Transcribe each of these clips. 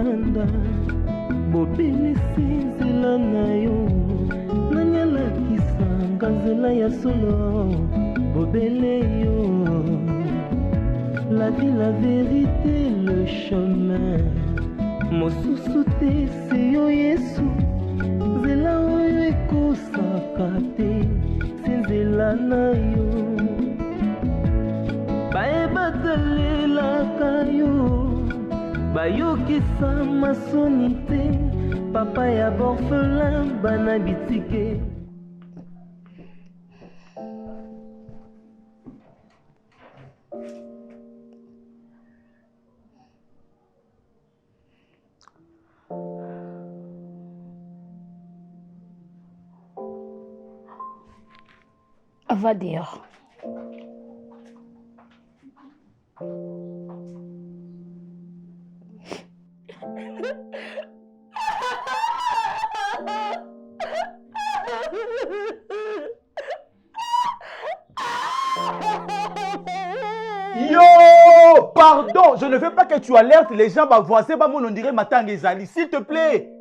libanda bobelisi nzela na yo nanyalakisanga nzela ya solo bobele yo la vie la vérité le chemin mosusu te se yo yesu nzela oyo ekosaka te se nzela na yo bayebatalelaka yo bayokisa masoni te papa ya borphelin bana bitike. Va dehors. Yo, pardon, je ne veux pas que tu alertes les gens, voisins, on dirait Matang et Zali. S'il te plaît.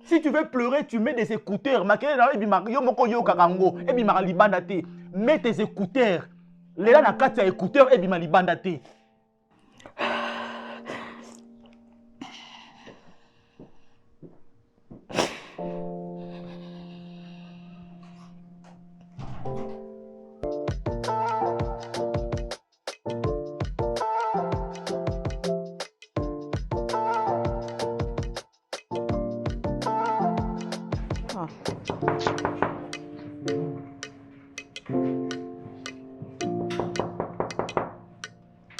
Si tu veux pleurer, tu mets des écouteurs. Mets tes écouteurs. Les gens n'ont qu'à écouteurs et bima libandate.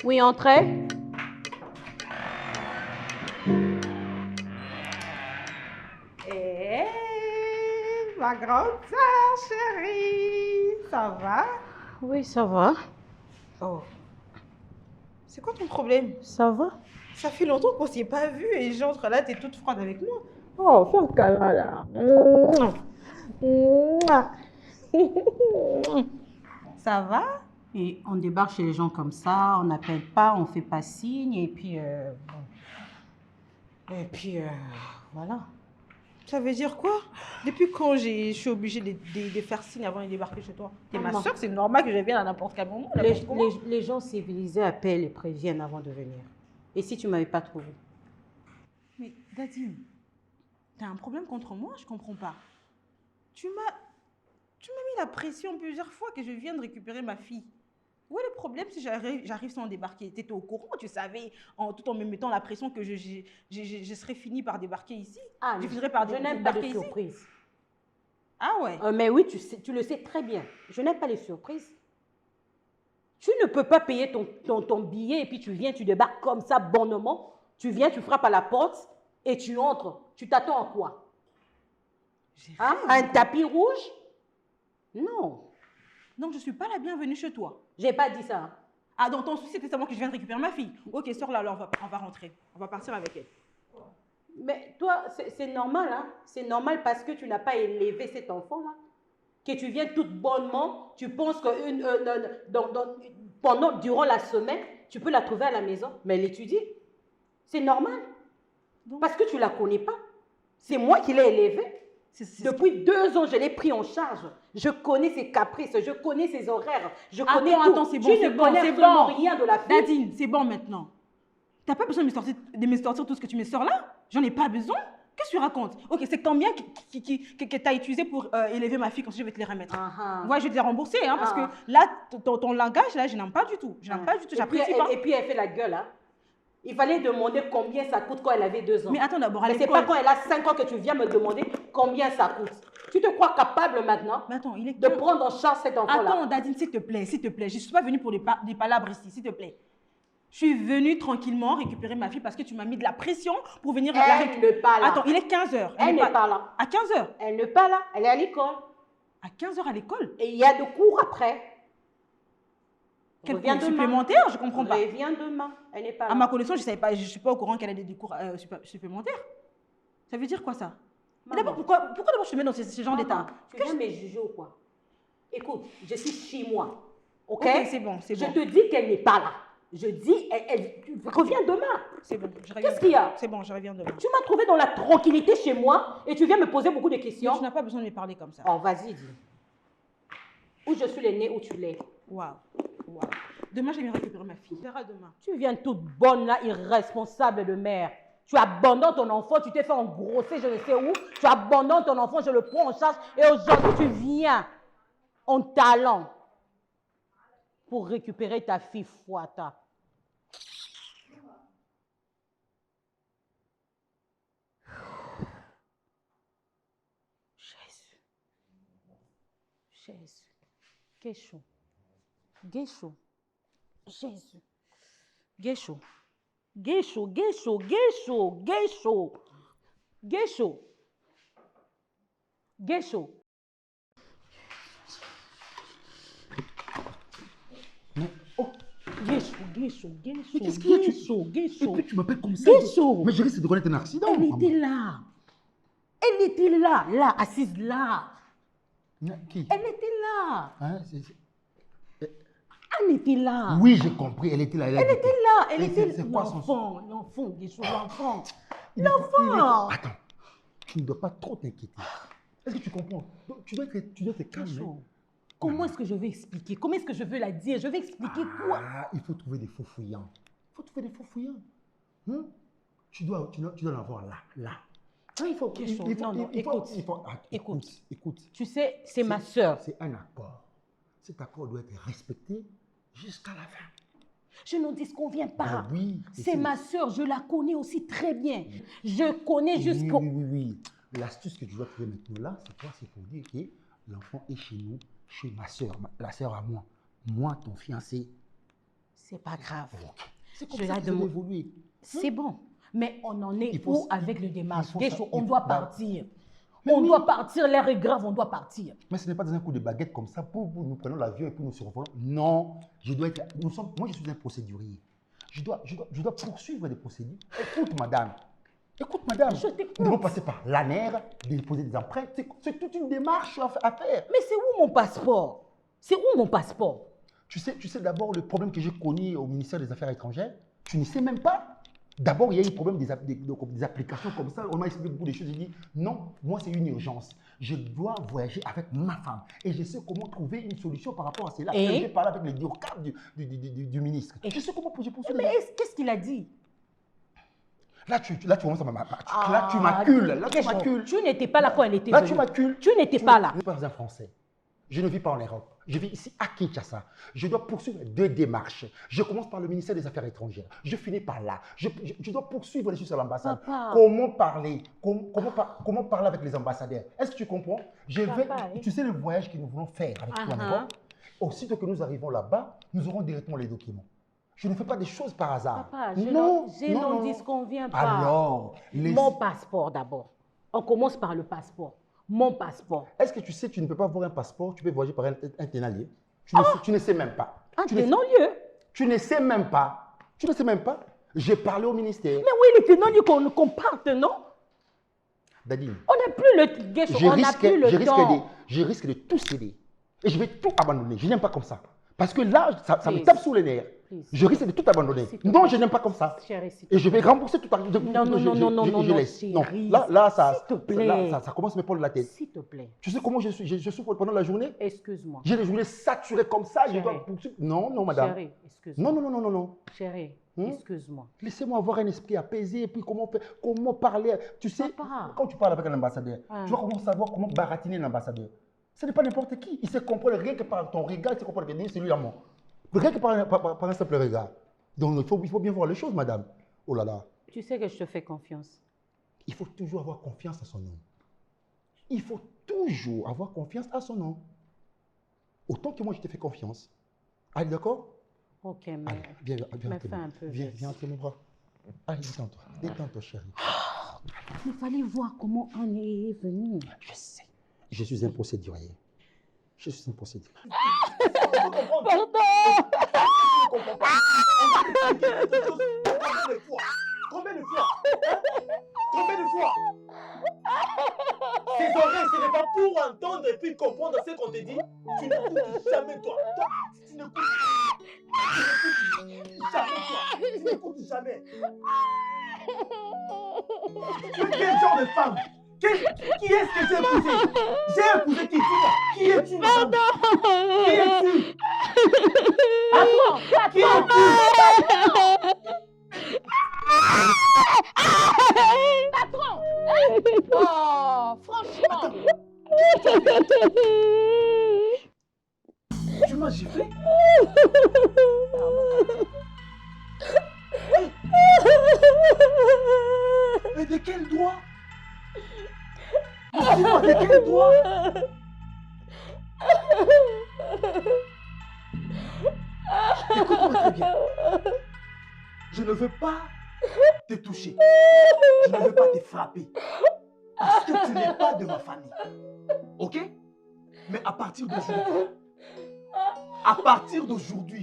Oui, entrez. Eh, ma grande sœur chérie, ça va? Oui, ça va. Oh, c'est quoi ton problème? Ça va? Ça fait longtemps qu'on s'est pas vu et j'entre là, t'es toute froide avec moi. Oh, fais un câlin là. Ça va? Et on débarque chez les gens comme ça, on n'appelle pas, on fait pas signe et puis voilà. Ça veut dire quoi? Depuis quand je suis obligée de faire signe avant de débarquer chez toi? T'es ma soeur, c'est normal que je vienne à n'importe quel moment. Les gens civilisés appellent et préviennent avant de venir. Et si tu m'avais pas trouvé? Mais Dadine, t'as un problème contre moi? Je comprends pas. Tu m'as mis la pression plusieurs fois que je vienne récupérer ma fille. Où est le problème si j'arrive sans débarquer? Tu étais au courant, tu savais, tout en me mettant la pression que je serais fini par débarquer ici. Ah, je finirais par je n'aime pas les surprises. Ah ouais? Mais oui, tu le sais très bien. Je n'aime pas les surprises. Tu ne peux pas payer ton billet et puis tu viens, tu débarques comme ça bonnement. Tu viens, tu frappes à la porte et tu entres. Tu t'attends à quoi? Hein? Un tapis rouge? Non. Donc je ne suis pas la bienvenue chez toi. J'ai pas dit ça. Ah, donc ton souci, c'était seulement que je viens de récupérer ma fille. Ok, sors là, alors on va rentrer. On va partir avec elle. Mais toi, c'est normal, hein? C'est normal parce que tu n'as pas élevé cet enfant-là. Que tu viens toute bonnement, tu penses que durant la semaine, tu peux la trouver à la maison. Mais elle étudie. C'est normal. Donc, parce que tu ne la connais pas. C'est moi qui l'ai élevée. Depuis 2 ans, je l'ai pris en charge. Je connais ses caprices, je connais ses horaires, je connais tout. Attends, c'est bon, tu ne connais absolument rien de la fille. Nadine, c'est bon maintenant. T'as pas besoin de me sortir tout ce que tu me sors là? J'en ai pas besoin. Qu'est-ce que tu racontes? Ok, c'est combien que tu as utilisé pour élever ma fille, comme ça je vais te les remettre. Ouais, je vais te les rembourser, hein, parce que là, ton langage, là, je n'aime pas du tout. Je n'aime pas du tout, j'apprécie pas. Et puis elle fait la gueule, hein. Il fallait demander combien ça coûte quand elle avait 2 ans. Mais attends d'abord, mais c'est pas quand elle a 5 ans que tu viens me demander combien ça coûte. Tu te crois capable maintenant de prendre en charge cet enfant-là? Attends, Dadine, s'il te plaît. Je ne suis pas venue pour des palabres ici, s'il te plaît. Je suis venue tranquillement récupérer ma fille parce que tu m'as mis de la pression pour venir la récupérer. Elle n'est pas là. Attends, il est 15h. Elle n'est pas là. À 15h? Elle n'est pas là. Elle est à l'école. À 15h à l'école? Et il y a de cours après. Quel cours supplémentaire? Je ne comprends pas. Reviens demain. Elle n'est pas là. À ma connaissance, je ne suis pas au courant qu'elle a des cours supplémentaires. Ça veut dire quoi ça? D'abord, pourquoi d'abord je te mets dans ce genre d'état? Tu viens me juger ou quoi? Écoute, je suis chez moi. Ok, c'est bon, c'est bon. Je te dis qu'elle n'est pas là. Je dis, reviens demain. C'est bon, je reviens. Qu'est-ce qu'il y a? C'est bon, je reviens demain. Tu m'as trouvé dans la tranquillité chez moi et tu viens me poser beaucoup de Mais questions. tu n'as pas besoin de me parler comme ça. Oh, vas-y, dis. Où je suis l'aîné, où tu l'es. Waouh. Waouh. Demain, je vais récupérer ma fille. On verra demain. Tu viens toute bonne là, irresponsable de mère. Tu abandonnes ton enfant, tu t'es fait engrosser, je ne sais où. Tu abandonnes ton enfant, je le prends en charge. Et aujourd'hui, tu viens en talent pour récupérer ta fille Fouata. Jésus. Jésus. Guéchou. Jésus. Guéchou. Guéchou, guéchou, guéchou, guéchou. Guéchou. Guéchou. Oh, guéchou, guéchou, guéchou. Mais qu'est-ce qu'il y a? Guéchou, guéchou. Et puis tu m'appelles comme ça. Guéchou. Mais je risque de connaître un accident. Elle était là. Elle était là, là, assise là. Qui? Elle était là. Hein, Elle était là. Oui, j'ai compris. Elle était là. Elle était là. Elle Et était c'est quoi son- l'enfant, Guéchou, l'enfant. Il est- L'enfant. Attends. Tu ne dois pas trop t'inquiéter. Est-ce que tu comprends? Tu dois être calme. hein. Guéchou, comment est-ce que je vais expliquer? Comment est-ce que je veux la dire? Je vais expliquer quoi? Ah, il faut trouver des faux fouillants. Il faut trouver des faux fouillants. Hein? Tu dois en avoir là. Hein, il faut, Guéchou, il faut- non, non, il faut- écoute. il faut- ah, Écoute. écoute. Tu sais, c'est ma sœur. C'est un accord. Cet accord doit être respecté jusqu'à la fin. Je n'en disconviens pas. Ah oui. C'est ma sœur, je la connais aussi très bien. Je connais jusqu'au... Oui. L'astuce que tu dois trouver maintenant là, c'est quoi? C'est pour dire que l'enfant est chez nous, chez ma soeur, la soeur à moi. Moi, ton fiancé. C'est pas grave. Ok. C'est Je comme ça la que vous allez demande. évoluer. C'est bon. Mais on en est Il faut- où avec le démarche? il faut Guéchou, ça- on il doit faut- partir. Mais On oui. doit partir, l'air est grave, on doit partir. Mais ce n'est pas dans un coup de baguette comme ça, pour nous prenons l'avion et puis nous survolons. Non, je dois être. Moi, je suis un procédurier. Je dois poursuivre des procédures. Écoute, madame. Je t'écoute. Nous devons passer par l'ANER, déposer des empreintes. C'est toute une démarche à faire. Mais c'est où mon passeport? C'est où mon passeport? Tu sais d'abord le problème que j'ai connu au ministère des Affaires étrangères. Tu ne sais même pas. D'abord, il y a eu le problème des applications comme ça. On m'a expliqué beaucoup de choses. J'ai dit, non, moi, c'est une urgence. Je dois voyager avec ma femme. Et je sais comment trouver une solution par rapport à cela. Et? J'ai parlé avec le directeur du ministre. Et? Je sais comment je poursuis. Mais qu'est-ce qu'il a dit? Là, tu commences à là, tu m'accules. Là, tu Guéchou, m'accules. tu n'étais pas là quand elle était Là, venue. tu m'accules. Tu n'étais pas là. Je ne suis pas un Français. Je ne vis pas en Europe. Je vis ici à Kinshasa. Je dois poursuivre deux démarches. Je commence par le ministère des Affaires étrangères. Je finis par là. Je dois poursuivre les choses à l'ambassade. Papa. Comment parler? Comment parler avec les ambassadeurs? Est-ce que tu comprends? Papa, Tu sais le voyage que nous voulons faire avec toi, d'accord? Aussitôt que nous arrivons là-bas, nous aurons directement les documents. Je ne fais pas des choses par hasard. Papa, non, je n'en disconviens pas. Alors, Mon passeport d'abord. On commence par le passeport. Mon passeport. est-ce que tu sais que tu ne peux pas avoir un passeport, tu peux voyager par un ténalier? Tu ne sais même pas. Un Tu ne sais- ténolieu. Tu ne sais même pas. Tu ne sais même pas. J'ai parlé au ministère. Mais oui, les ténolieux qu'on parte, non? Dadine, On n'a plus le Guéchou, on n'a plus le temps. je risque de tout céder. Et je vais tout abandonner. Je n'aime pas comme ça. Parce que là, ça me Please. tape sous les nerfs. Please. Je risque de tout abandonner. S'il te Non, plaît. je n'aime pas comme ça. Chérie, s'il te Et je vais rembourser tout. Non, non, laisse. Non, chérie. là, ça, S'il te plaît. là, ça commence à me prendre la tête. S'il te plaît, Tu sais comment je souffre pendant la journée? excuse-moi. J'ai les journées saturées comme ça. Je Chérie. dois poursuivre. Non, madame. Chérie, excuse-moi. Non. Chérie, Hmm? excuse-moi. Laissez-moi avoir un esprit apaisé et puis comment parler. Tu sais, Papa. quand tu parles avec un ambassadeur, Ah. tu vas comment savoir comment baratiner un ambassadeur. Ce n'est pas n'importe qui. Il se comprend rien que par ton regard, il se comprend que c'est lui à moi. Rien que par un simple regard. Donc il faut bien voir les choses, madame. Oh là là. Tu sais que je te fais confiance. Il faut toujours avoir confiance à son nom. Il faut toujours avoir confiance à son nom. Autant que moi, je te fais confiance. Allez, d'accord? Ok, mais Allez, viens mais entre fais moi. un peu Viens geste. entre mes bras. Allez, détends-toi, chérie. il fallait voir comment on est venu. Je sais. Je suis un procédurier. Je suis un procédurier. Pardon! Combien de fois? Combien de fois? Tes oreilles, ce n'est pas pour entendre et puis comprendre ce qu'on te dit. Tu n'écoutes jamais, toi. Toi, tu n'écoutes jamais, toi. Tu n'écoutes jamais. Tu es quel genre de femme? Qui est-ce que j'ai épousé? J'ai épousé qui? Dis-moi. Qui es-tu, madame? Qui es-tu? Qui es-tu? Patron! Oh, franchement! Tu m'as giflé? Mais de quel droit? Dis-moi, de quel droit? Écoute-moi très bien. Je ne veux pas te toucher. Je ne veux pas te frapper. Parce que tu n'es pas de ma famille. Ok? Mais à partir d'aujourd'hui,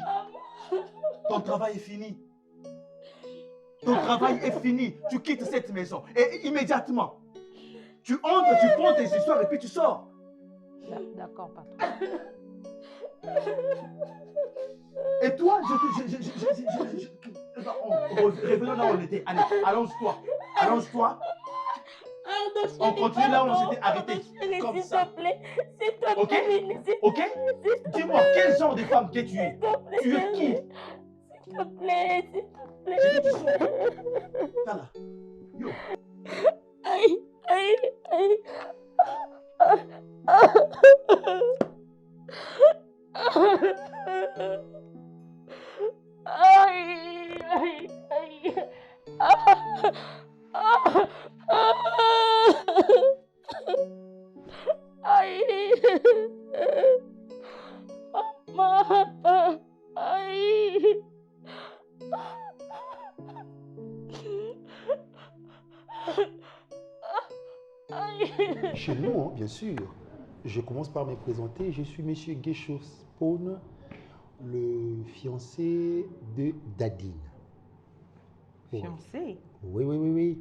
ton travail est fini. Ton travail est fini. Tu quittes cette maison. Et immédiatement, tu entres, tu prends tes histoires et puis tu sors. D'accord, patron. Et toi, revenons là où on était. Allez, allonge-toi. Allonge-toi. On continue là où on s'était arrêté. Comme ça. S'il te plaît, Ok? Ok? Dis-moi, quel genre de femme que tu es? Tu es qui? S'il te plaît, s'il te plaît. Je te dis ça. T'as là. Yo. Aïe, aïe, aïe. Aïe, aïe, aïe. Aïe. Maman, aïe. Aïe. Chez nous, hein, bien sûr. Je commence par me présenter. Je suis Monsieur Guécho Spawn, le fiancé de Dadine. Fiancé? Oui, oui, oui, oui.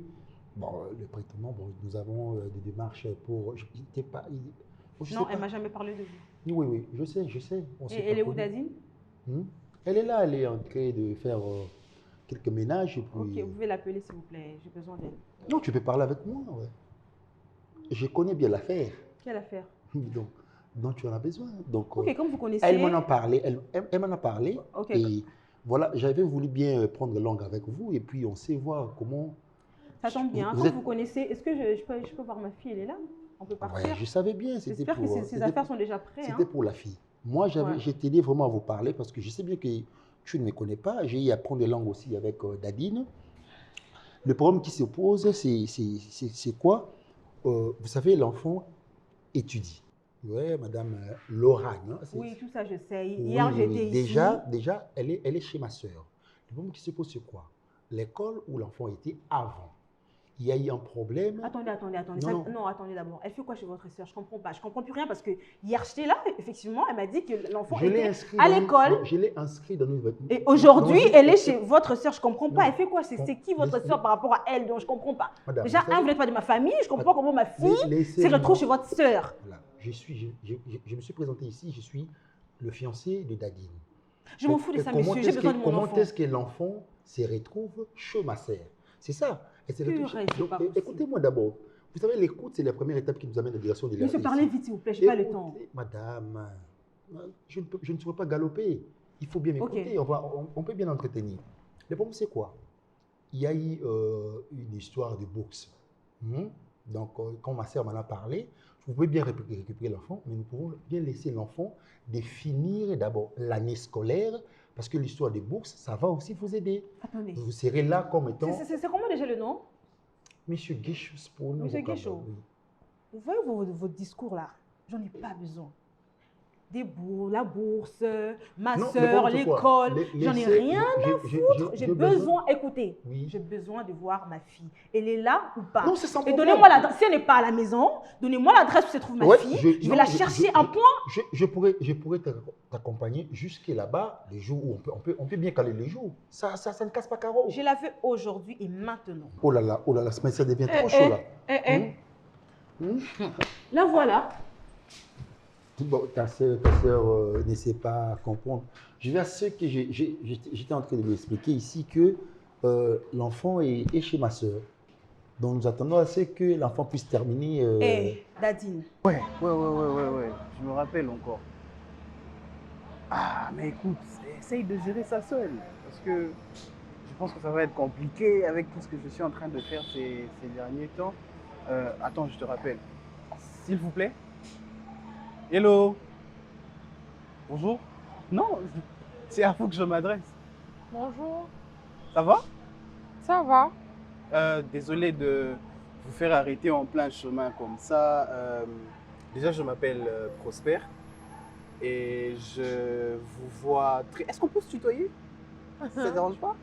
Bon, le prêtement, bon, nous avons des démarches pour... Non, elle m'a jamais parlé de vous. Oui, oui, je sais. On s'est Et elle est pas où, connus. Dadine? Elle est là, elle est en train de faire quelques ménages. Et puis... Ok, vous pouvez l'appeler s'il vous plaît, j'ai besoin d'elle. Non, tu peux parler avec moi, ouais. Je connais bien l'affaire. Quelle affaire? Donc tu en as besoin. Donc, Ok, comme vous connaissez... elle m'en a parlé, elle m'en a parlé. Ok. Et voilà, j'avais voulu bien prendre langue avec vous et puis on sait voir comment... Ça tombe bien, Vous comme êtes- vous connaissez, est-ce que je peux voir ma fille, elle est là? On peut partir? Ouais, je savais bien, c'était J'espère que pour... ses c'était affaires pour- sont déjà prêtes. C'était pour la fille. Moi, Ouais. j'ai tenu vraiment à vous parler parce que je sais bien que tu ne me connais pas. J'ai eu à prendre langue aussi avec Dadine. Le problème qui se pose, c'est quoi? Vous savez, l'enfant étudie. Oui, Madame Lorane. Hein, Oui, tout ça, je sais. oui, Hier, oui, j'étais oui. ici. Déjà elle est chez ma soeur. Le problème qui se pose, c'est quoi? L'école où l'enfant était avant. Il y a eu un problème. Attendez. Non, Non, attendez d'abord. Elle fait quoi chez votre soeur? Je comprends pas. Je comprends plus rien parce que hier, j'étais là, effectivement, elle m'a dit que l'enfant Je l'ai était inscrit à dans- l'école. non, je l'ai inscrit dans une... Et aujourd'hui, dans une- elle est chez votre soeur. Je comprends pas. Non. Elle fait quoi? C'est qui votre Laissez- soeur par rapport à elle? Donc, je comprends pas. Madame, Déjà, vous savez- vous n'êtes pas de ma famille. Je comprends pas comment ma fille se Laissez-moi- retrouve chez votre soeur. Voilà. Je me suis présenté ici, je suis le fiancé de Dadine. Je m'en fous de Et ça, comment monsieur. J'ai est-ce besoin que- de mon Comment enfant. est-ce que l'enfant se retrouve chez ma sœur? C'est ça. Et c'est le Purée, truc. c'est Donc, pas possible. écoutez-moi d'abord. Vous savez, l'écoute, c'est la première étape qui nous amène en direction de la Monsieur, parlez vite, s'il vous plaît. J'ai pas le temps. Madame, je ne saurais pas galoper. Il faut bien m'écouter. Ok. On peut bien entretenir. Le problème, c'est quoi? Il y a eu une histoire de bourse. Donc, quand ma sœur m'en a parlé, vous pouvez bien récupérer l'enfant, mais nous pouvons bien laisser l'enfant de finir d'abord l'année scolaire, parce que l'histoire des bourses, ça va aussi vous aider. Attendez. Vous serez là comme étant C'est comment déjà le nom? Monsieur Guécho Spawn. Monsieur Vocable, Guécho. oui. Vous voyez votre discours là? J'en ai pas besoin. La bourse, ma Non, soeur, mais bon, c'est quoi? l'école, j'en ai Laissez- rien à foutre. J'ai besoin, écoutez, Oui. j'ai besoin de voir ma fille. Elle est là ou pas? Non, c'est sans Et problème. donnez-moi l'adresse. Si elle n'est pas à la maison, donnez-moi l'adresse où se trouve ma Ouais, fille. Je vais non, la chercher un point. Je pourrais t'accompagner jusqu'à là-bas, les jours où on peut bien caler les jours. Ça ne casse pas carreau. Je la veux aujourd'hui et maintenant. Oh là là, mais ça devient trop chaud là. La voilà. Bon, ta sœur ne sait pas comprendre. Je vais à ce que j'étais en train de lui expliquer ici que l'enfant est chez ma sœur. Donc nous attendons à ce que l'enfant puisse terminer. Dadine. Ouais. Je me rappelle encore. Ah, mais écoute, essaye de gérer ça seul. Parce que je pense que ça va être compliqué avec tout ce que je suis en train de faire ces derniers temps. Attends, je te rappelle. S'il vous plaît. Hello. Bonjour. Non, c'est à vous que je m'adresse. Bonjour. Ça va? Ça va? Désolé de vous faire arrêter en plein chemin comme ça. Déjà, je m'appelle Prosper et je vous vois très... Est-ce qu'on peut se tutoyer? Ça ne dérange pas?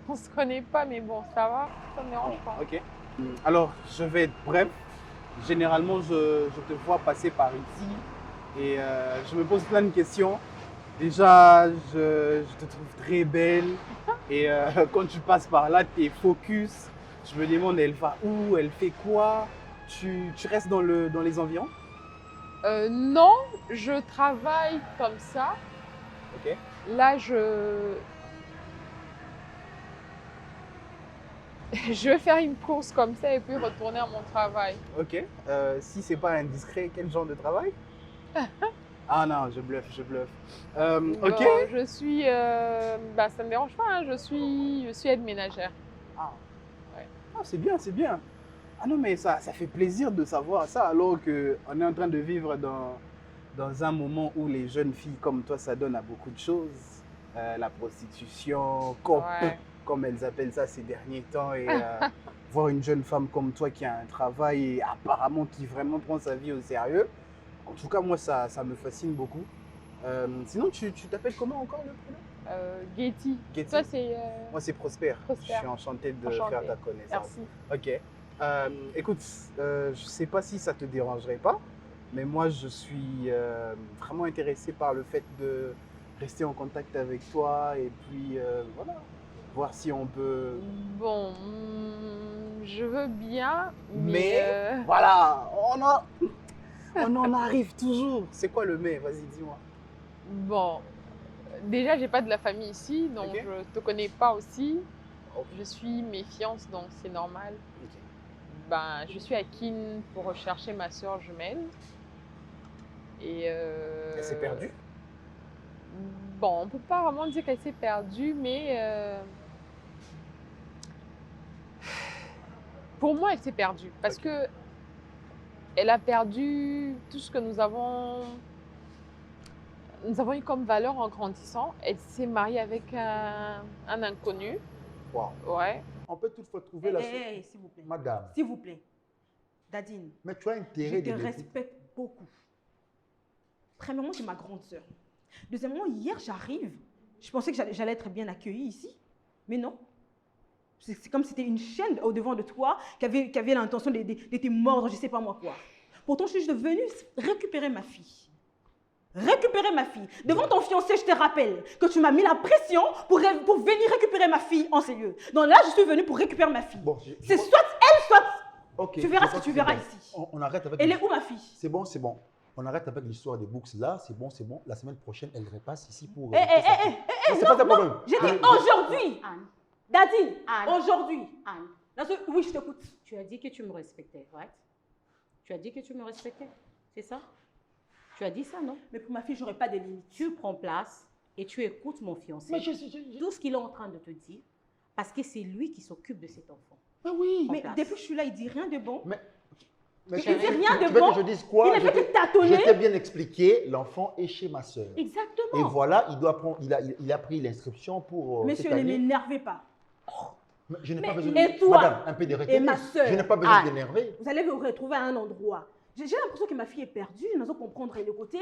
On se connaît pas, mais bon, ça va. Ça me dérange pas. Ok. Alors, je vais être bref. Généralement, je te vois passer par ici et je me pose plein de questions. Déjà, je te trouve très belle et quand tu passes par là, tu es focus. Je me demande, elle va où? Elle fait quoi? Tu restes dans les environs? Non, je travaille comme ça. Ok. Là, je vais faire une course comme ça et puis retourner à mon travail. Ok. Si c'est pas indiscret, quel genre de travail? Ah non, je bluffe. Ok. Bon, je suis... ça me dérange pas, hein, je suis aide ménagère. Ah. Ouais. Ah, c'est bien. Ah non, mais ça fait plaisir de savoir ça alors qu'on est en train de vivre dans un moment où les jeunes filles comme toi s'adonnent à beaucoup de choses. La prostitution, Ouais. comme elles appellent ça ces derniers temps. Et voir une jeune femme comme toi qui a un travail et apparemment qui vraiment prend sa vie au sérieux. En tout cas, moi, ça me fascine beaucoup. Sinon, tu t'appelles comment encore le prénom? Getty. Getty. Toi, c'est... Moi, c'est Prosper. Prosper. Je suis enchanté de Enchanté. faire ta connaissance. Merci. Ok. Écoute, je ne sais pas si ça te dérangerait pas, mais moi, je suis vraiment intéressé par le fait de rester en contact avec toi et puis voilà, voir si on peut... Bon, je veux bien, Mais voilà, on en arrive toujours. C'est quoi le mais? Vas-y, dis-moi. Bon, déjà, j'ai pas de la famille ici, donc Ok. je te connais pas aussi. Ok. Je suis méfiance, donc c'est normal. Ok. Je suis à Keene pour rechercher ma soeur jumelle. Et Elle s'est perdue? Bon, on peut pas vraiment dire qu'elle s'est perdue, mais pour moi, elle s'est perdue parce que elle a perdu tout ce que nous avons eu comme valeur en grandissant. Elle s'est mariée avec un inconnu. Wow. Ouais. On peut toutefois trouver la S'il vous plaît. Madame, S'il vous plaît. Dadine, mais tu as je intérêt te de l'écouter. respecte beaucoup. Premièrement, c'est ma grande sœur. Deuxièmement, hier, j'arrive. Je pensais que j'allais être bien accueillie ici. Mais non. C'est comme si c'était une chaîne au-devant de toi qui avait l'intention de te mordre, je ne sais pas moi quoi. Pourtant, je suis juste venue récupérer ma fille. Récupérer ma fille. Devant ton fiancé, je te rappelle que tu m'as mis la pression pour venir récupérer ma fille en ces lieux. Donc là, je suis venue pour récupérer ma fille. Bon, C'est soit elle, soit... Ok, Tu verras je ce que pense tu c'est verras bon. ici. On arrête avec Elle les- est où ma fille? C'est bon. On arrête avec l'histoire des books là. C'est bon. La semaine prochaine, elle repasse ici pour. Eh, récupérer sa fille. Non, c'est pas un problème. J'ai dit Je- aujourd'hui. Anne, Dadine, Anne. aujourd'hui. Anne, Oui, je t'écoute. tu as dit que tu me respectais, right? Tu as dit que tu me respectais, c'est ça? Tu as dit ça, non? Mais pour ma fille, j'aurais pas de limites. Tu prends place et tu écoutes mon fiancé. Mais je- Tout ce qu'il est en train de te dire, parce que c'est lui qui s'occupe de cet enfant. Mais oui. Mais place. depuis que je suis là, il dit rien de bon. Mais Il tu- dit rien tu de veux bon. que je dise quoi? Il a fait que tâtonner. Je t'ai bien expliqué. L'enfant est chez ma sœur. Exactement. Et voilà, il doit prendre. Il a pris l'inscription pour. Monsieur, cette ne année. m'énervez pas. Mais je n'ai Mais pas besoin. et toi? Madame, un peu de retenue. Et ma sœur? Je n'ai pas besoin Anne. d'énerver. Vous allez vous retrouver à un endroit. J'ai l'impression que ma fille est perdue. Je n'ose pas comprendre le côté.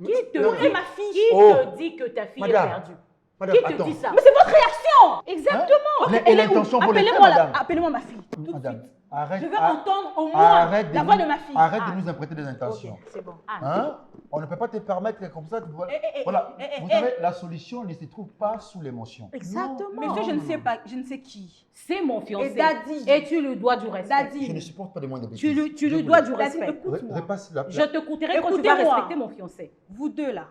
Mais- Qui te non, dit ma fille? Qui Oh. te dit que ta fille Madame. est perdue? Madame, Qui te attends. dit ça? Mais c'est votre réaction. Exactement. Exactement. Et Elle est où? l'intention pour les faire, Appelez-moi madame. appelez-moi ma fille. Tout de Madame, suite. arrête. Je veux entendre au moins la voix de ma fille. Arrête Ah. de nous imprêter des intentions. Ok, c'est bon. Hein? On ne peut pas te permettre comme ça. Voilà. Eh, Voilà. eh, Vous eh, savez, la solution ne se trouve pas sous l'émotion. Exactement. Monsieur, je ne sais pas, je ne sais qui. C'est mon fiancé. Et Daddy. Et tu lui dois du respect. Daddy. Je ne supporte pas les moindres bêtises. Tu lui Je dois vous- du respect. Écoute-moi. Repasse la. Je te coûterai quand tu vas Écoutez-moi. respecter mon fiancé. Vous deux là,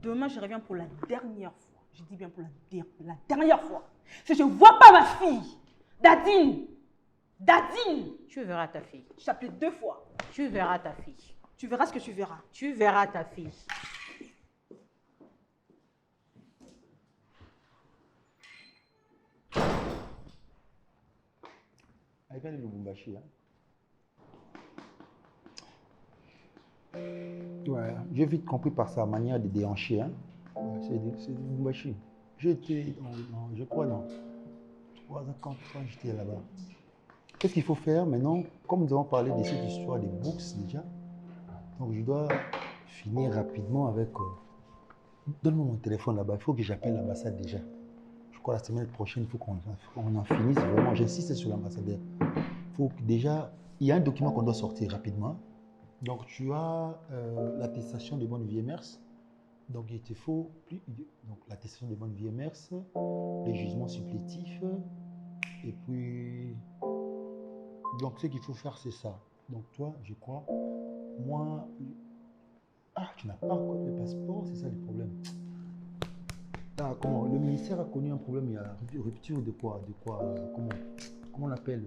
demain je reviens pour la dernière fois. Je dis bien pour la dernière fois. Si je ne vois pas ma fille, Dadine, Tu verras ta fille. je t'appelle 2 fois. Tu verras ta fille. Tu verras ce que tu verras. Tu verras ta fille. Avec elle, le Lubumbashi. Hein. Ouais, j'ai vite compris par sa manière de déhancher. Hein. Ouais, c'est du Lubumbashi. J'étais, je crois, dans 3 ans, 4 ans, j'étais là-bas. Qu'est-ce qu'il faut faire maintenant? Comme nous avons parlé de cette histoire des books déjà, donc je dois finir rapidement avec. Donne-moi mon téléphone là-bas, il faut que j'appelle l'ambassade déjà. Je crois la semaine prochaine, il faut qu'on en finisse vraiment. J'insiste sur l'ambassadeur. Faut que déjà, il y a un document qu'on doit sortir rapidement. Donc tu as l'attestation de bonne vie et mœurs. Donc il te faut donc l'attestation de bonne vie et mœurs, les jugements supplétifs, et puis donc ce qu'il faut faire c'est ça. Donc toi, je crois, moi, tu n'as pas encore le passeport, c'est ça le problème. Ah, comment? Le ministère a connu un problème, il y a rupture de quoi, comment on appelle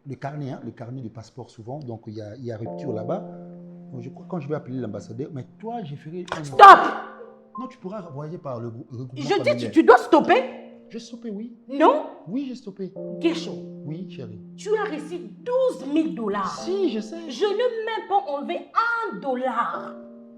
le carnet, hein, le carnet du passeport souvent, donc il y a rupture là-bas. Donc, je crois que quand je vais appeler l'ambassadeur, mais toi, j'ai fait un... Stop! Non, tu pourras voyager par le regroupement Je familial. dis, tu dois stopper. J'ai stoppé, oui. Non? Oui, j'ai stoppé. Guécho, Oui, chérie. tu as reçu 12 000 $. Si, je sais. Je n'ai même pas enlevé $1.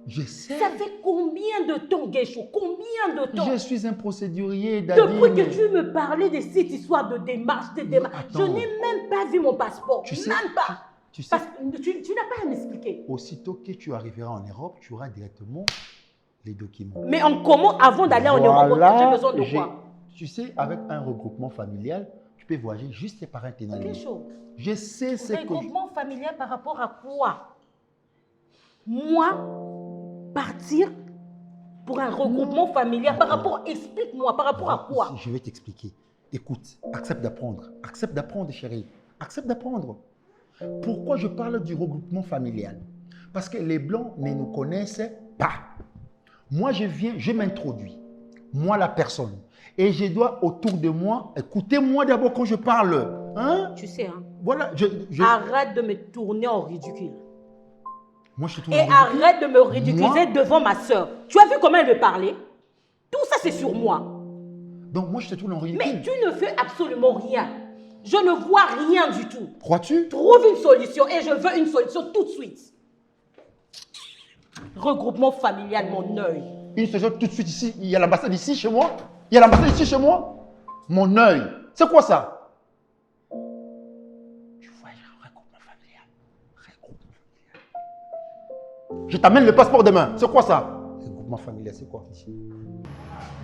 Je sais. Ça fait combien de temps, Guécho? Combien de temps? Je suis un procédurier, Dadine. Depuis que tu me parlais de cette histoire de démarche, je attends. n'ai même pas vu mon passeport. Tu sais, même pas. Tu sais, Parce que tu n'as pas à m'expliquer. aussitôt que tu arriveras en Europe, tu auras directement les documents. Mais en comment, avant d'aller en Europe, j'ai besoin de quoi? Tu sais, avec un regroupement familial, tu peux voyager juste par un ténor. Quelle chose? Je sais ce que... Regroupement familial par rapport à quoi? Moi, partir pour un regroupement familial par rapport... Explique-moi, par rapport à quoi? Je vais t'expliquer. Écoute, accepte d'apprendre. Accepte d'apprendre, chérie. Accepte d'apprendre. Pourquoi je parle du regroupement familial? Parce que les Blancs ne nous connaissent pas. Moi, je viens, je m'introduis. Moi, la personne. Et je dois autour de moi, écoutez-moi d'abord quand je parle. Hein? Tu sais, hein? Voilà, Arrête de me tourner en ridicule. Moi, je suis tout Et arrête de me ridiculiser devant ma soeur. Tu as vu comment elle me parlait? Tout ça, c'est sur moi. Donc, moi, je te tourne en ridicule. Mais tu ne fais absolument rien. Je ne vois rien du tout. Crois-tu? Trouve une solution et je veux une solution tout de suite. Regroupement familial, mon œil. Une solution tout de suite ici. Il y a l'ambassade ici chez moi. Il y a l'ambassade ici chez moi. Mon œil. C'est quoi ça? Tu vois, il y a un regroupement familial. Je t'amène le passeport demain. C'est quoi ça? Regroupement familial, c'est quoi ici?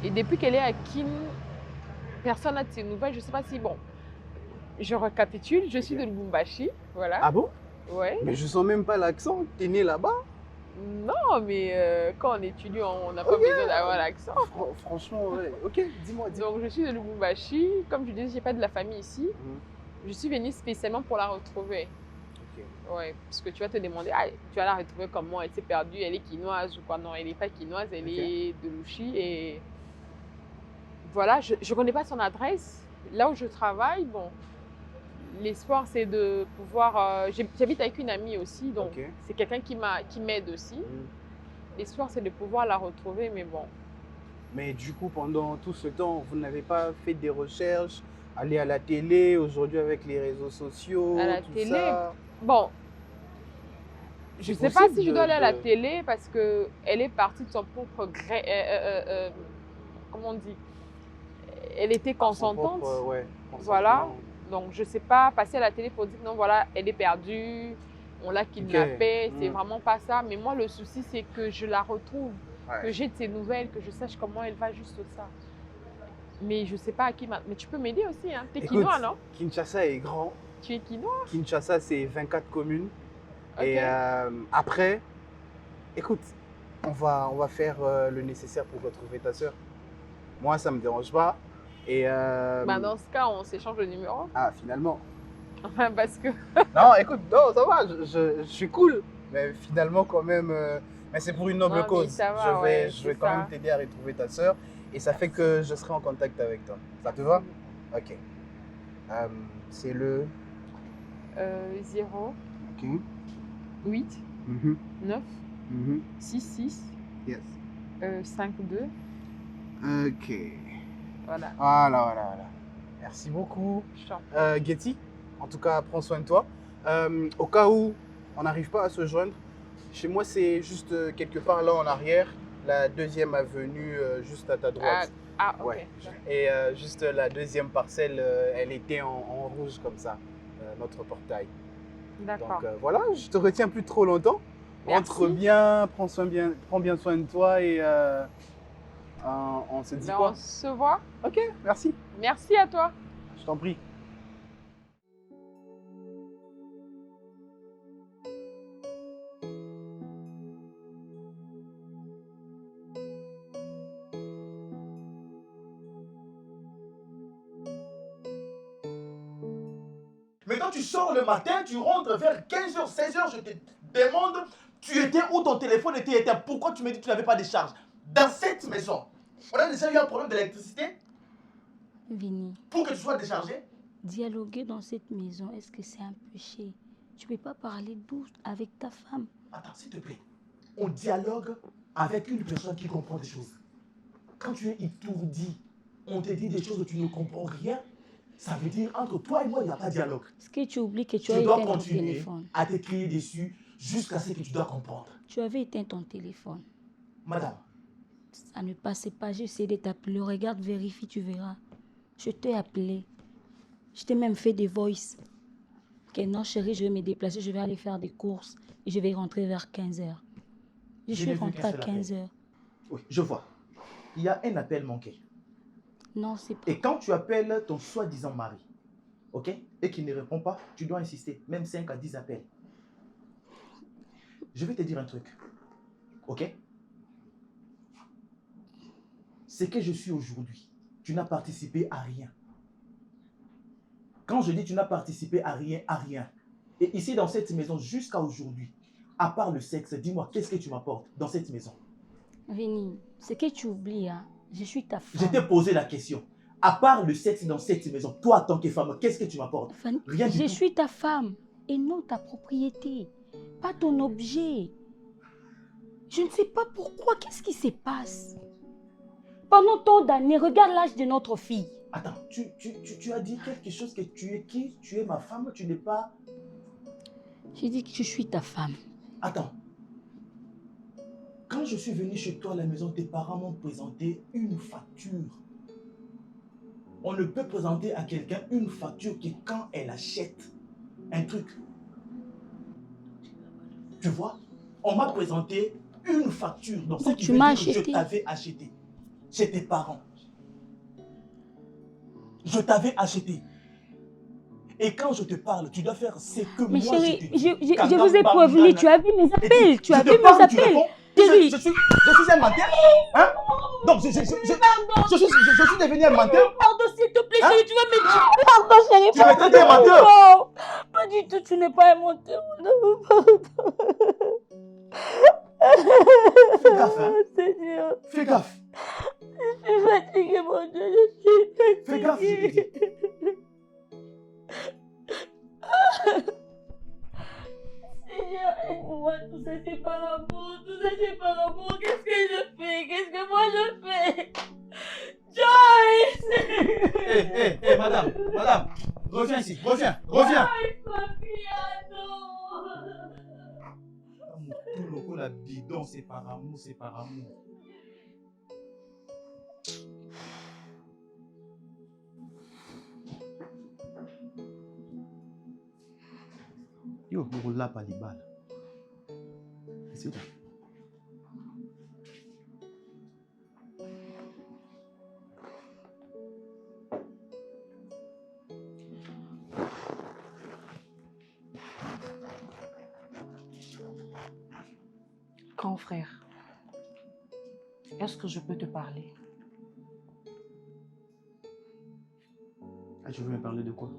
Et depuis qu'elle est à Kin, personne n'a de ses nouvelles. Je ne sais pas si, bon, je récapitule, je suis de Lubumbashi, voilà. Ah bon? Ouais. Mais je sens même pas l'accent. T'es né là-bas? Non, mais quand on étudie, on n'a pas besoin d'avoir l'accent. Franchement, ouais. Ok, dis-moi. Donc, je suis de Lubumbashi. Comme je disais, j'ai pas de la famille ici. Je suis venue spécialement pour la retrouver. Ok. Ouais, parce que tu vas te demander, ah, tu vas la retrouver comment? Elle s'est perdue, elle est quinoise ou quoi? Non, elle n'est pas quinoise, elle est de Louchi. Et voilà, je ne connais pas son adresse. Là où je travaille, bon, l'espoir c'est de pouvoir. J'habite avec une amie aussi, donc c'est quelqu'un qui m'aide aussi. L'espoir c'est de pouvoir la retrouver, mais bon. Mais du coup, pendant tout ce temps, vous n'avez pas fait des recherches, aller à la télé, aujourd'hui avec les réseaux sociaux, À la tout télé? ça. Bon, je ne sais pas si je dois aller à la télé parce qu'elle est partie de son propre gré. Comment on dit? Elle était consentante. Voilà. Donc, je ne sais pas passer à la télé pour dire non, voilà, elle est perdue, on l'a kidnappée. C'est vraiment pas ça. Mais moi, le souci, c'est que je la retrouve, que j'ai de ses nouvelles, que je sache comment elle va, juste ça. Mais je sais pas à qui. Mais tu peux m'aider aussi, hein. T'es Écoute, quinois, non? Kinshasa est grand. Tu es quinois? Kinshasa, c'est 24 communes. Ok. Et après, écoute, on va faire le nécessaire pour retrouver ta sœur. Moi, ça me dérange pas. Et Bah, dans ce cas, on s'échange le numéro. ah, finalement. Parce que. Non, écoute, non, ça va, je suis cool. Mais finalement, quand même, mais c'est pour une noble Non, mais cause. ça va, je vais, ouais, je vais c'est quand ça. même t'aider à retrouver ta sœur. Et ça fait que je serai en contact avec toi. Ça te va? Ok. C'est le. 0, Ok. 8, Mhm, 9, mhm. 6, 6, Yes. 5, 2. Ok. Voilà. Voilà. Merci beaucoup. Je t'en prie. Getty, en tout cas, prends soin de toi. Au cas où on n'arrive pas à se joindre, chez moi, c'est juste quelque part là en arrière, la 2e avenue, juste à ta droite. Ok. Ouais. Et juste la 2e parcelle, elle était en rouge comme ça, notre portail. D'accord. Donc voilà, je te retiens plus trop longtemps. Merci. Rentre bien, prends bien soin de toi et on se dit Ben, quoi? on se voit. Ok, merci. Merci à toi. Je t'en prie. Mais quand tu sors le matin, tu rentres vers 15h, 16h, je te demande, tu étais où, ton téléphone était éteint? Pourquoi tu me dis que tu n'avais pas de charge? Dans cette maison, on a déjà eu un problème d'électricité Vini, pour que tu sois déchargé? dialoguer dans cette maison, est-ce que c'est un péché? Tu peux pas parler doux avec ta femme. Attends, s'il te plaît. On dialogue avec une personne qui comprend des choses. Quand tu es étourdi, on te dit des choses où tu ne comprends rien, ça veut dire entre toi et moi, il n'y a pas de dialogue. Est-ce que tu oublies que tu Tu as dois éteint ton continuer téléphone? à te crier dessus jusqu'à ce que tu dois comprendre. Tu avais éteint ton téléphone. Madame, Ça ne passait pas. J'ai essayé de t'appeler. Regarde, vérifie, tu verras. Je t'ai appelé. Je t'ai même fait des voices. Ok, non, chérie, je vais me déplacer. Je vais aller faire des courses. Et je vais rentrer vers 15h. Je suis n'ai vu rentrée qu'un à seul appel. 15h. oui, je vois. Il y a un appel manqué. Non, c'est pas. Et quand tu appelles ton soi-disant mari, ok, et qu'il ne répond pas, tu dois insister, même 5 à 10 appels. Je vais te dire un truc, ok? Ce que je suis aujourd'hui, tu n'as participé à rien. Quand je dis tu n'as participé à rien, et ici dans cette maison jusqu'à aujourd'hui, à part le sexe, dis-moi, qu'est-ce que tu m'apportes dans cette maison? Vini, c'est que tu oublies, hein. Je suis ta femme. Je t'ai posé la question. À part le sexe dans cette maison, toi, en tant que femme, qu'est-ce que tu m'apportes? Fanny, Rien du je tout. suis ta femme et non ta propriété, pas ton objet. Je ne sais pas pourquoi, qu'est-ce qui se passe? Pendant tant d'années, regarde l'âge de notre fille. Attends, tu as dit quelque chose que tu es qui? Tu es ma femme, tu n'es pas... J'ai dit que je suis ta femme. Attends. Quand je suis venu chez toi à la maison, tes parents m'ont présenté une facture. On ne peut présenter à quelqu'un une facture que quand elle achète un truc. Tu vois? On m'a présenté une facture. Donc, ce Donc, qui tu veut m'as dire que je acheté. t'avais acheté. Chez tes parents. Je t'avais acheté. Et quand je te parle, tu dois faire ce que Mais moi chérie, je te dis. je vous ai prévenu, tu as vu mes appels, tu as vu mes Tu appels. réponds. Chérie. Je suis un menteur. Hein? Donc, je suis devenu un menteur. Pardon, s'il te plaît, Hein? chérie, tu vas me dire. Pardon, chérie, Tu m'as traité de menteur. Non, pas du tout, tu n'es pas un menteur. Non, pardon. Fais gaffe, hein. Seigneur, Fais gaffe. je suis fatiguée, mon Dieu, je suis fatiguée. Fais gaffe, je te dis. Seigneur, aide-moi, tout ça c'est par amour, tout ça c'est par amour. Qu'est-ce que je fais? Qu'est-ce que moi je fais? Joyce! Hé, madame, reviens ici, reviens. Joyce, ma fille, non! Tout le coup, la bidon, c'est par amour, c'est par amour. Yo, on l'a pas les balles. C'est ça. frère, est-ce que je peux te parler? Ah, je veux me parler de quoi?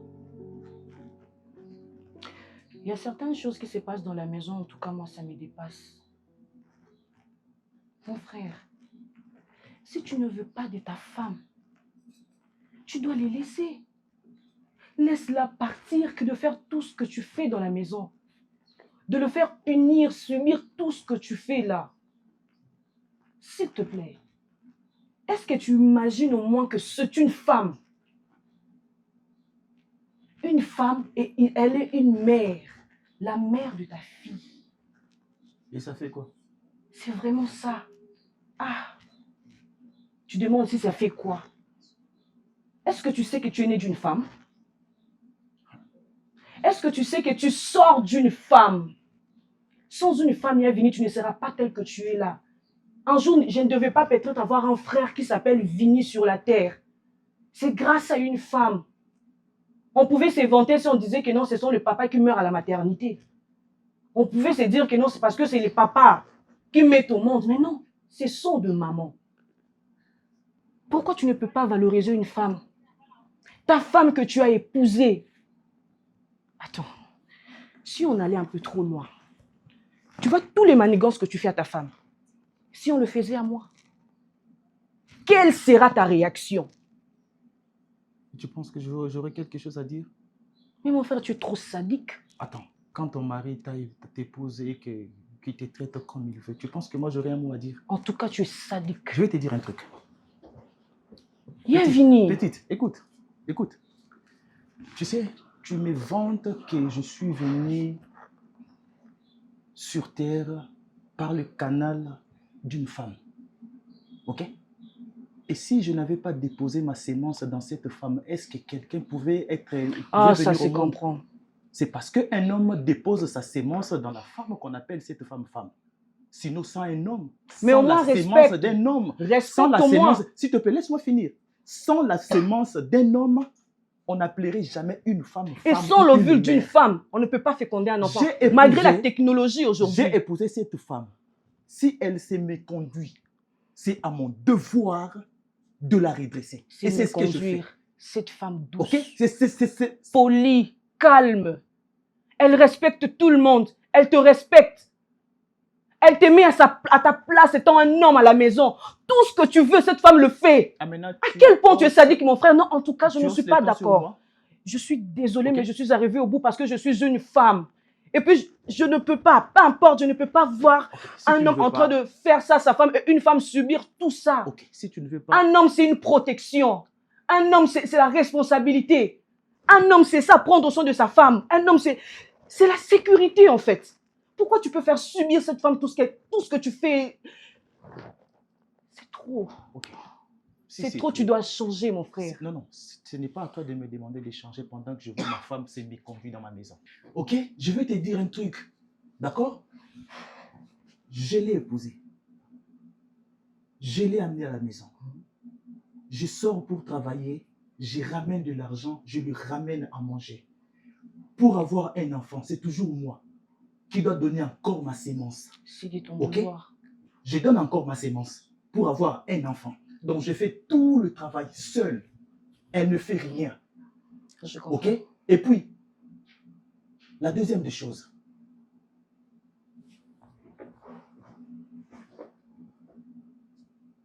Il y a certaines choses qui se passent dans la maison, en tout cas moi ça me dépasse. Mon frère, si tu ne veux pas de ta femme, tu dois les laisser. Laisse-la partir que de faire tout ce que tu fais dans la maison. De le faire punir, subir tout ce que tu fais là. S'il te plaît, est-ce que tu imagines au moins que c'est une femme? Une femme et elle est une mère. La mère de ta fille. Et ça fait quoi? C'est vraiment ça. Ah, tu demandes si ça fait quoi? Est-ce que tu sais que tu es né d'une femme? Est-ce que tu sais que tu sors d'une femme? Sans une femme, Vini, tu ne seras pas tel que tu es là. Un jour, je ne devais pas peut-être avoir un frère qui s'appelle Vini sur la terre. C'est grâce à une femme. On pouvait se vanter si on disait que non, ce sont les papas qui meurent à la maternité. On pouvait se dire que non, c'est parce que c'est les papas qui mettent au monde. Mais non, ce sont de maman. Pourquoi tu ne peux pas valoriser une femme? Ta femme que tu as épousée. Attends, si on allait un peu trop loin, tu vois tous les manigances que tu fais à ta femme. Si on le faisait à moi, quelle sera ta réaction? Tu penses que j'aurais quelque chose à dire? Mais mon frère, tu es trop sadique. Attends, quand ton mari t'épouse et qu'il te traite comme il veut, tu penses que moi j'aurais un mot à dire? En tout cas, tu es sadique. Je vais te dire un truc. Vini. Petite, écoute. Tu sais, tu me vantes que je suis venu sur terre par le canal d'une femme. Ok? Et si je n'avais pas déposé ma sémence dans cette femme, est-ce que quelqu'un pouvait être... Ah, ça se comprend. C'est parce qu'un homme dépose sa sémence dans la femme qu'on appelle cette femme femme. Sinon, sans un homme, mais sans au moins, la sémence d'un homme, sans la sémence... S'il te plaît, laisse-moi finir. Sans la sémence d'un homme, on n'appellerait jamais une femme femme. Et sans l'ovule d'une femme, on ne peut pas féconder un enfant. Malgré la technologie aujourd'hui. J'ai épousé cette femme. Si elle s'est méconduite, c'est à mon devoir de la redresser. Et c'est ce que je fais. Cette femme douce, okay? Polie, calme. Elle respecte tout le monde. Elle te respecte. Elle te met à ta place étant un homme à la maison. Tout ce que tu veux, cette femme le fait. À quel point tu es sadique, mon frère? Non, en tout cas, je ne suis pas d'accord. Je suis désolée, mais je suis arrivée au bout parce que je suis une femme. Et puis, je ne peux pas, peu importe, je ne peux pas voir un homme en train de faire ça à sa femme et une femme subir tout ça. Si tu ne veux pas... Un homme, c'est une protection. Un homme, c'est la responsabilité. Un homme, c'est ça, prendre soin de sa femme. Un homme, c'est la sécurité, en fait. Pourquoi tu peux faire subir cette femme tout ce que tu fais? C'est trop. C'est trop, tu dois changer, mon frère. Non, ce n'est pas à toi de me demander de changer pendant que je vois ma femme se méconduire dans ma maison. Ok? Je vais te dire un truc. D'accord? Je l'ai épousée. Je l'ai amenée à la maison. Je sors pour travailler, je ramène de l'argent, je lui ramène à manger. Pour avoir un enfant, c'est toujours moi qui dois donner encore ma sémence. C'est ton devoir. Je donne encore ma sémence pour avoir un enfant. Donc, je fais tout le travail seul. Elle ne fait rien. Je comprends. Ok? Et puis, la deuxième des choses.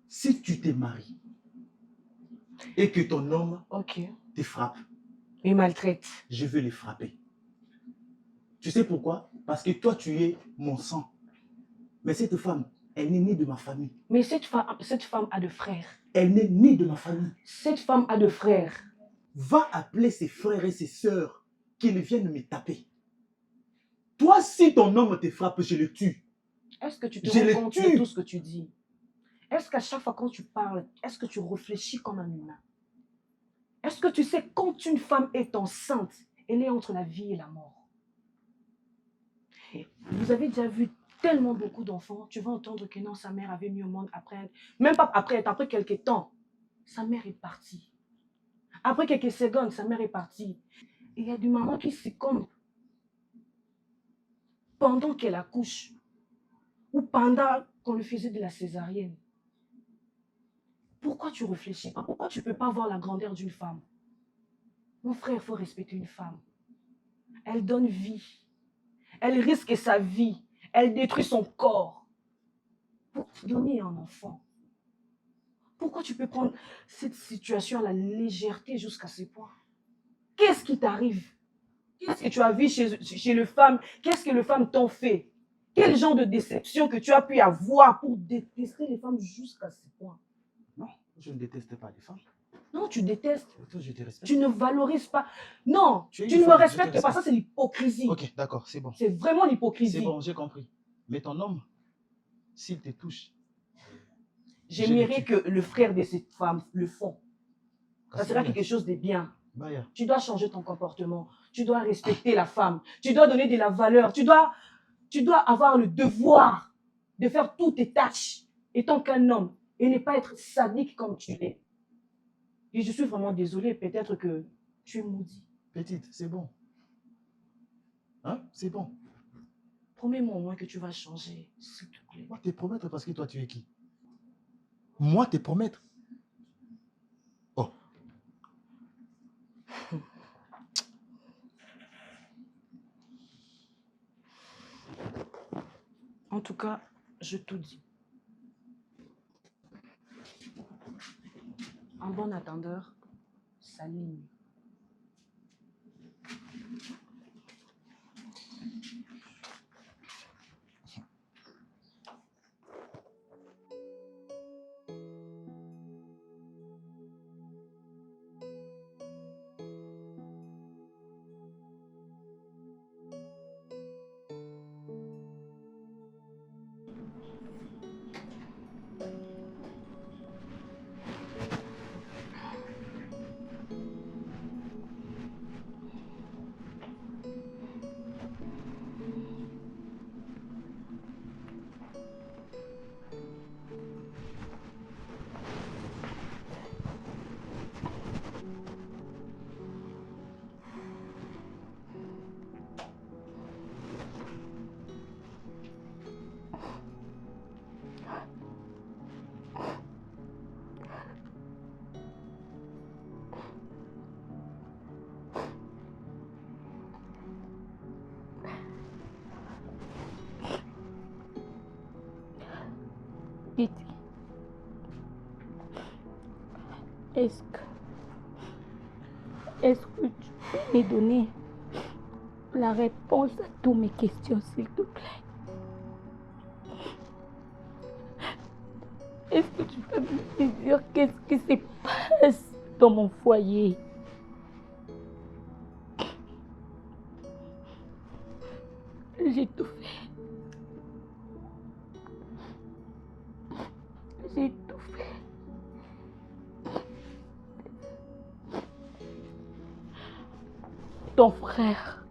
Si tu t'es marié et que ton homme te frappe, il maltraite. Je veux les frapper. Tu sais pourquoi? Parce que toi, tu es mon sang. Mais cette femme, elle n'est née de ma famille. Mais cette femme a de frères. Elle n'est née de ma famille. Cette femme a de frères. Va appeler ses frères et ses sœurs qu'ils viennent me taper. Toi, si ton homme te frappe, je le tue. Est-ce que tu te rends compte de tout ce que tu dis? Est-ce qu'à chaque fois quand tu parles, est-ce que tu réfléchis comme un humain? Est-ce que tu sais quand une femme est enceinte, elle est entre la vie et la mort? Et vous avez déjà vu tellement beaucoup d'enfants, tu vas entendre que non, sa mère avait mis au monde après, même pas après quelques temps, sa mère est partie. Après quelques secondes, sa mère est partie. Et il y a des mamans qui succombent pendant qu'elle accouche ou pendant qu'on lui faisait de la césarienne. Pourquoi tu réfléchis pas? Pourquoi tu ne peux pas voir la grandeur d'une femme? Mon frère, il faut respecter une femme. Elle donne vie. Elle risque sa vie. Elle détruit son corps pour te donner un enfant. Pourquoi tu peux prendre cette situation à la légèreté jusqu'à ce point? Qu'est-ce qui t'arrive? Qu'est-ce que tu as vu chez les femmes? Qu'est-ce que les femmes t'ont fait? Quel genre de déception que tu as pu avoir pour détester les femmes jusqu'à ce point? Non, je ne déteste pas les femmes. Non, tu détestes. Je te respecte. Tu ne valorises pas. Non, Tu es tu une ne me femme, je te respectes pas. respecte. Ça, c'est l'hypocrisie. Ok, d'accord, c'est bon. C'est vraiment l'hypocrisie. C'est bon, j'ai compris. Mais ton homme, s'il te touche, j'aimerais que le frère de cette femme le font. Ça sera quelque chose de bien. Baya. Tu dois changer ton comportement. Tu dois respecter la femme. Tu dois donner de la valeur. Tu dois avoir le devoir de faire toutes tes tâches étant qu'un homme et ne pas être sadique comme tu l'es. Et je suis vraiment désolée, peut-être que tu es maudit. Petite, c'est bon. Hein? C'est bon. Promets-moi au moins que tu vas changer, s'il te plaît. Moi, te promettre parce que toi, tu es qui? Moi, te promettre? Oh. En tout cas, je te dis. Un bon attendeur s'aligne. Est-ce que tu peux me donner la réponse à toutes mes questions, s'il te plaît? Est-ce que tu peux me dire qu'est-ce qui se passe dans mon foyer? J'ai tout fait. J'ai tout fait. Ton frère.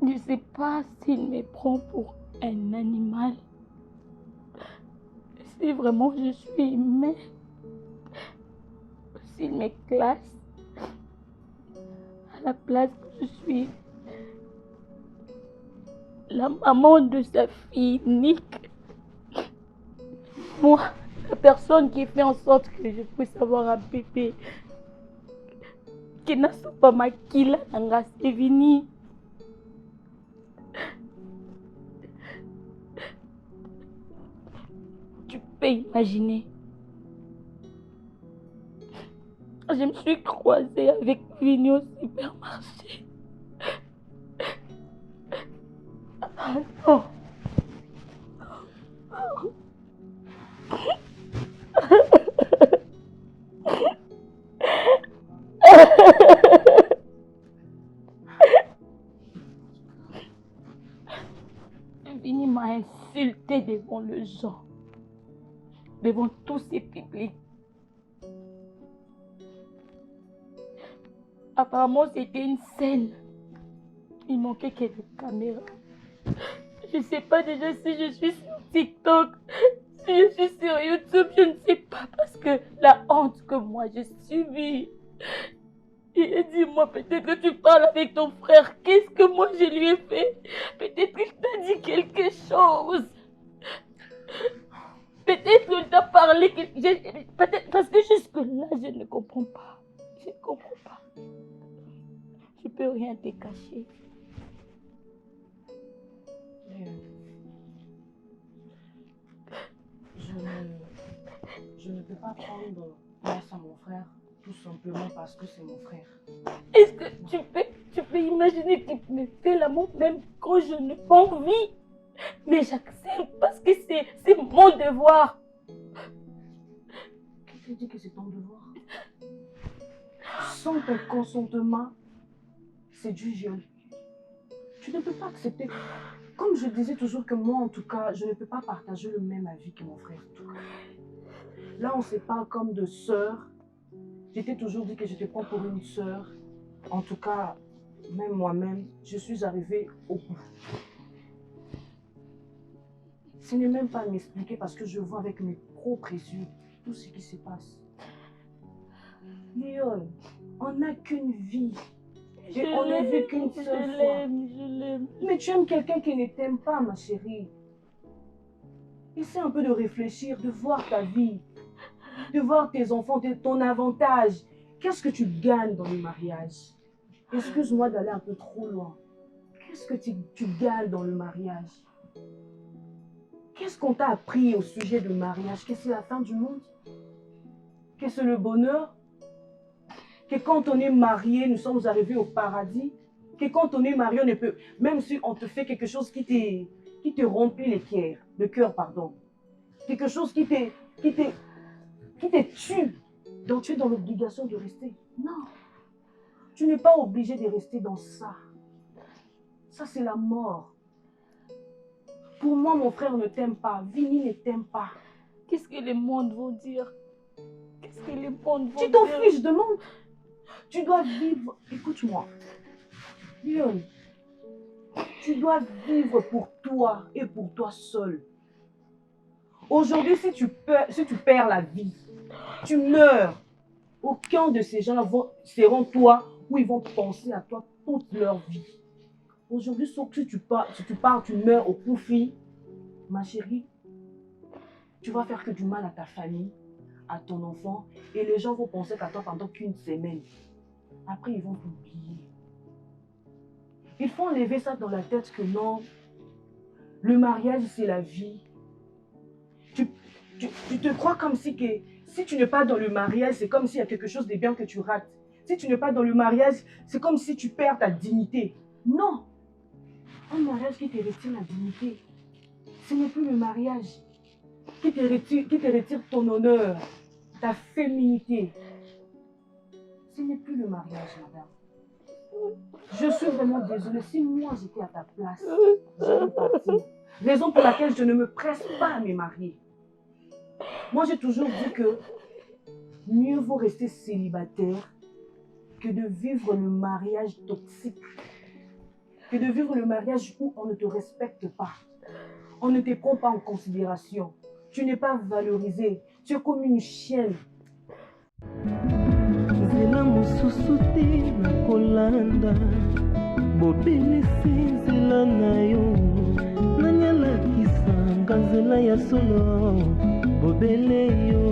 Je ne sais pas s'il me prend pour un animal. Si vraiment je suis humain. S'il me classe à la place que je suis la maman de sa fille unique. Moi, la personne qui fait en sorte que je puisse avoir un bébé. Qui n'a pas makila nanga Evini. Tu peux imaginer. Je me suis croisée avec Vini au supermarché. Ah non. Vini m'a insulté devant les gens, devant tous ces publics. Apparemment, c'était une scène. Il manquait quelques caméras. Je ne sais pas déjà si je suis sur TikTok, si je suis sur YouTube, je ne sais pas parce que la honte que moi j'ai subie. Et dis-moi, peut-être que tu parles avec ton frère. Qu'est-ce que moi je lui ai fait? Peut-être qu'il t'a dit quelque chose. Peut-être qu'il t'a parlé. Peut-être parce que jusque-là, je ne comprends pas. Je ne comprends pas. Je ne peux rien te cacher. Je ne peux pas prendre place à mon frère, tout simplement parce que c'est mon frère. Est-ce que tu peux imaginer qu'il me fait l'amour même quand je n'ai pas envie? Mais j'accepte parce que c'est mon devoir. Qui t'a dit que c'est ton devoir? Sans ton consentement, c'est du viol. Tu ne peux pas accepter. Comme je disais toujours que moi, en tout cas, je ne peux pas partager le même avis que mon frère. En tout cas. Là, on se parle comme de sœurs. Je t'ai toujours dit que je te prends pour une sœur. En tout cas, même moi-même, je suis arrivée au bout. Ce n'est même pas à m'expliquer parce que je vois avec mes propres yeux tout ce qui se passe. Léon, on n'a qu'une vie. Et on ne vit qu'une seule fois. Je l'aime. Mais tu aimes quelqu'un qui ne t'aime pas, ma chérie. Essaie un peu de réfléchir, de voir ta vie, de voir tes enfants, ton avantage. Qu'est-ce que tu gagnes dans le mariage? Excuse-moi d'aller un peu trop loin. Qu'est-ce que tu gagnes dans le mariage? Qu'est-ce qu'on t'a appris au sujet du mariage? Que c'est la fin du monde? Que c'est le bonheur? Que quand on est marié, nous sommes arrivés au paradis? Que quand on est marié, on ne peut... Même si on te fait quelque chose qui te remplit le cœur, pardon. Quelque chose qui te tue. Donc tu es dans l'obligation de rester. Non. Tu n'es pas obligé de rester dans ça. Ça, c'est la mort. Pour moi, mon frère ne t'aime pas. Vini ne t'aime pas. Qu'est-ce que les mondes vont dire? Qu'est-ce que les mondes vont dire? Tu t'en fiches, demande. Tu dois vivre. Écoute-moi. Léon, tu dois vivre pour toi et pour toi seul. Aujourd'hui, si tu perds la vie, tu meurs. Aucun de ces gens seront toi ou ils vont penser à toi toute leur vie. Aujourd'hui, sauf que si tu pars, tu meurs au profit. Ma chérie, tu vas faire que du mal à ta famille, à ton enfant, et les gens vont penser qu'à toi pendant qu'une semaine. Après, ils vont t'oublier. Il faut enlever ça dans la tête que non, le mariage, c'est la vie. Tu te crois comme si tu n'es pas dans le mariage, c'est comme s'il y a quelque chose de bien que tu rates. Si tu n'es pas dans le mariage, c'est comme si tu perds ta dignité. Non! Un mariage qui te retire la dignité, ce n'est plus le mariage. Qui te retire ton honneur, ta féminité. Ce n'est plus le mariage, madame. Je suis vraiment désolée. Si moi j'étais à ta place, j'allais partir. Raison pour laquelle je ne me presse pas à me marier. Moi, j'ai toujours dit que mieux vaut rester célibataire que de vivre le mariage toxique. Que de vivre le mariage où on ne te respecte pas. On ne te prend pas en considération. Tu n'es pas valorisé. Tu es comme une chienne. Nzela mosusu te nakolanda bobelisi nzela na yo nanyalakisanga nzela ya solo bobele yo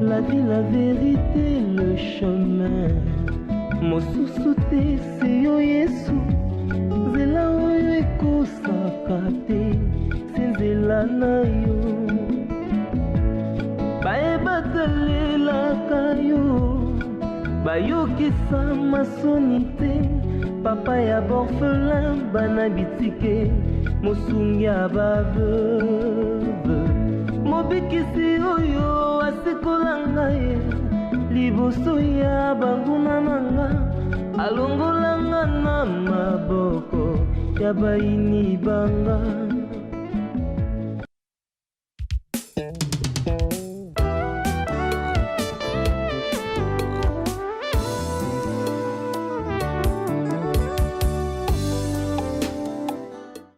la vie, la vérité, le chemin mosusu te se yo Yesu nzela oyo ekosaka te se nzela na yo bayebakalelaka yo bayokisa masoni te papa ya borphelin bana bitike mosungi ya baveuve mobikisi oyo asikola ngai liboso ya banguna nanga alongolanga na maboko ya bayini banga